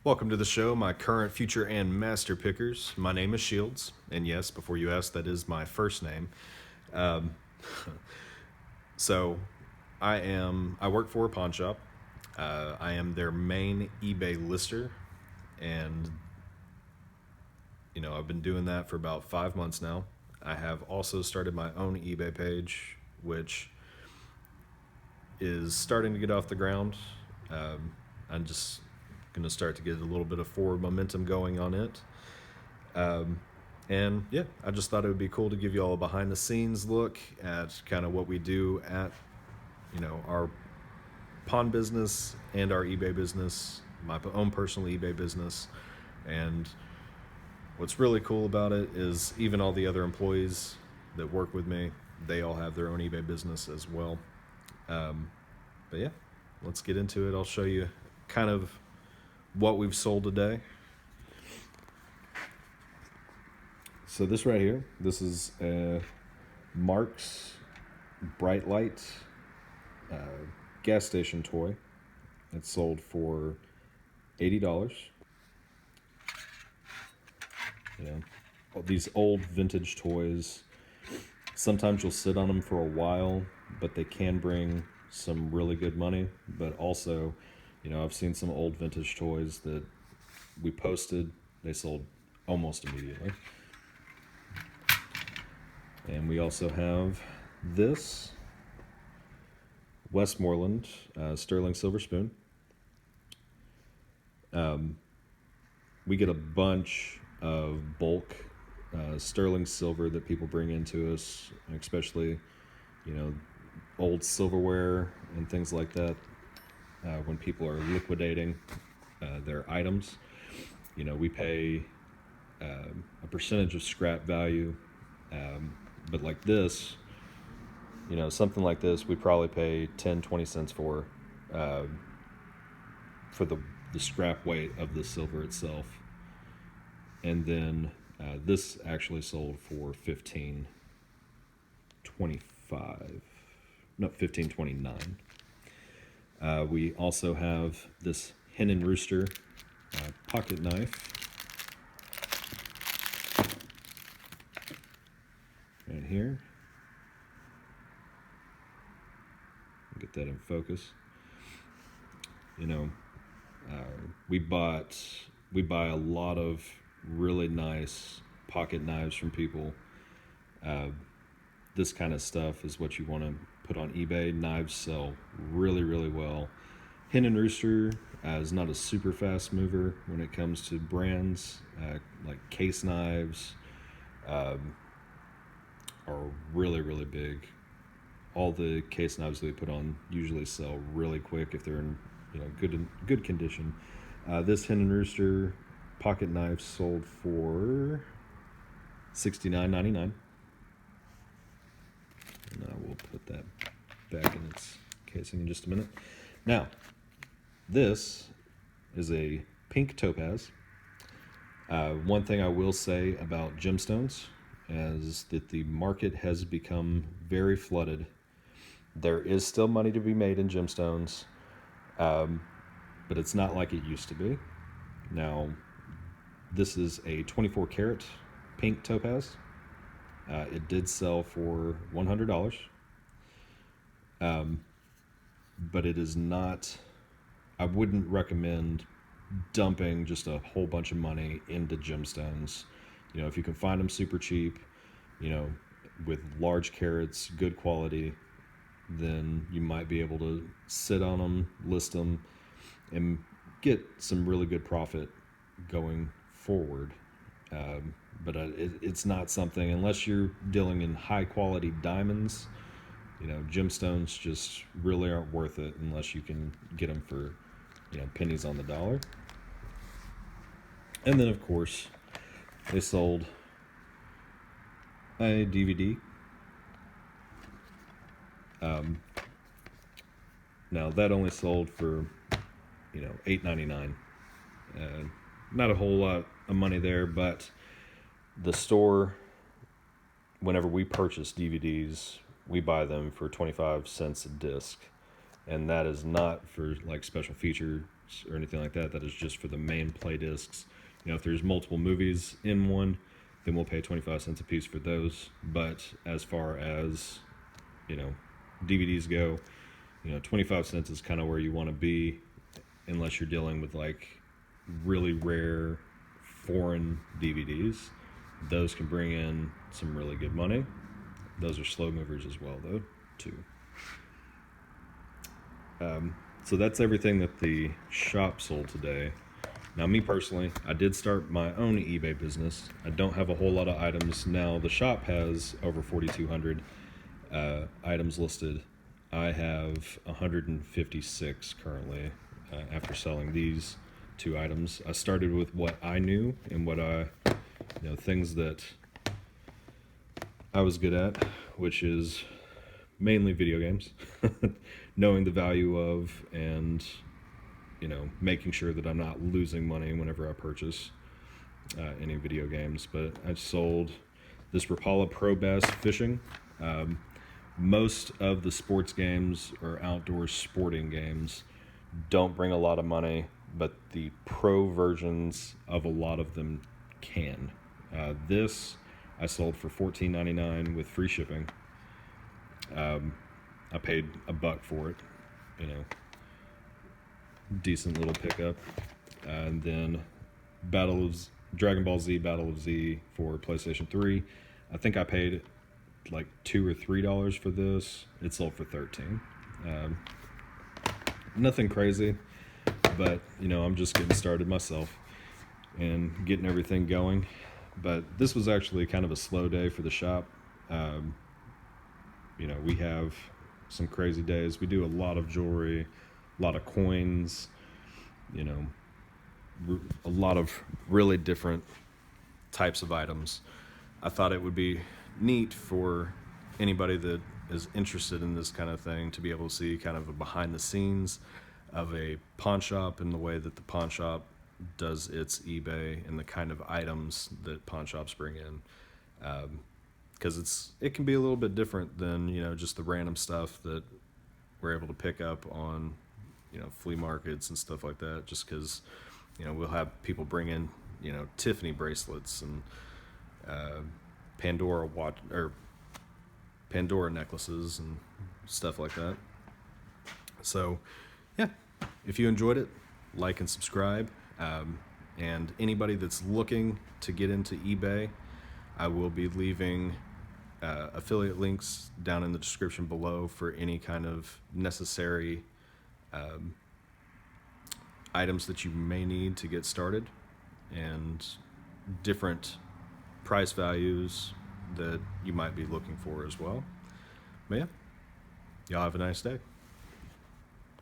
Welcome to the show, my current, future, and master pickers. My name is Shields, and yes, before you ask, that is my first name. Um, so, I work for a pawn shop. I am their main eBay lister, and I've been doing that for about 5 months now. I have also started my own eBay page, which is starting to get off the ground. I'm just going to start to get a little bit of forward momentum going on it. And yeah, I just thought it would be cool to give you all a behind the scenes look at kind of what we do at, our pawn business and our eBay business, my own personal eBay business. And what's really cool about it is even all the other employees that work with me, they all have their own eBay business as well. But yeah, let's get into it. I'll show you kind of what we've sold today. So this right here, this is a Mark's Bright Light gas station toy. It's sold for $80. These old vintage toys, sometimes you'll sit on them for a while, but they can bring some really good money. But also, I've seen some old vintage toys that we posted, they sold almost immediately. And we also have this Westmoreland sterling silver spoon. We get a bunch of bulk sterling silver that people bring into us, especially, old silverware and things like that. When people are liquidating their items, we pay a percentage of scrap value. But like this, something like this, we probably pay 10, 20 cents for the scrap weight of the silver itself. And then this actually sold for $15.29. We also have this Hen and Rooster pocket knife right here. Get that in focus. We buy a lot of really nice pocket knives from people. This kind of stuff is what you want to put on eBay. Knives sell really, really well. Hen and Rooster is not a super fast mover when it comes to brands. Like case knives are really, really big. All the case knives that we put on usually sell really quick if they're in good condition. This Hen and Rooster pocket knife sold for $69.99. And I will put that back in its casing in just a minute. Now, this is a pink topaz. One thing I will say about gemstones is that the market has become very flooded. There is still money to be made in gemstones, but it's not like it used to be. Now, this is a 24 karat pink topaz. It did sell for $100, but it is not, I wouldn't recommend dumping just a whole bunch of money into gemstones. If you can find them super cheap, with large carats, good quality, then you might be able to sit on them, list them, and get some really good profit going forward. But it's not something, unless you're dealing in high quality diamonds, gemstones just really aren't worth it unless you can get them for, pennies on the dollar. And then, of course, they sold a DVD. Now that only sold for, $8.99. Not a whole lot of money there, but the store, whenever we purchase DVDs, we buy them for 25 cents a disc, and that is not for like special feature or anything like that. That is just for the main play discs. If there's multiple movies in one, then we'll pay 25 cents a piece for those. But as far as, DVDs go, 25 cents is kind of where you want to be, unless you're dealing with like really rare foreign DVDs. Those can bring in some really good money. Those are slow movers as well, though, too. So that's everything that the shop sold today. Now, me personally, I did start my own eBay business. I don't have a whole lot of items now. The shop has over 4,200 items listed. I have 156 currently after selling these 2 items. I started with what I knew and what things that I was good at, which is mainly video games, knowing the value of, and making sure that I'm not losing money whenever I purchase any video games. But I sold this Rapala Pro Bass Fishing. Most of the sports games or outdoor sporting games don't bring a lot of money, but the pro versions of a lot of them can. This I sold for $14.99 with free shipping. I paid $1 for it, decent little pickup. And then Dragon Ball Z Battle of Z for PlayStation 3. I think I paid like $2 or $3 for this. It sold for $13. Nothing crazy, but I'm just getting started myself and getting everything going. But this was actually kind of a slow day for the shop. We have some crazy days. We do a lot of jewelry, a lot of coins, a lot of really different types of items. I thought it would be neat for anybody that is interested in this kind of thing to be able to see kind of a behind the scenes of a pawn shop and the way that the pawn shop does its eBay and the kind of items that pawn shops bring in. Because it can be a little bit different than just the random stuff that we're able to pick up on flea markets and stuff like that. Just because we'll have people bring in Tiffany bracelets and Pandora necklaces and stuff like that. So yeah, if you enjoyed it, like and subscribe. And anybody that's looking to get into eBay, I will be leaving affiliate links down in the description below for any kind of necessary items that you may need to get started, and different price values that you might be looking for as well. But yeah, y'all have a nice day.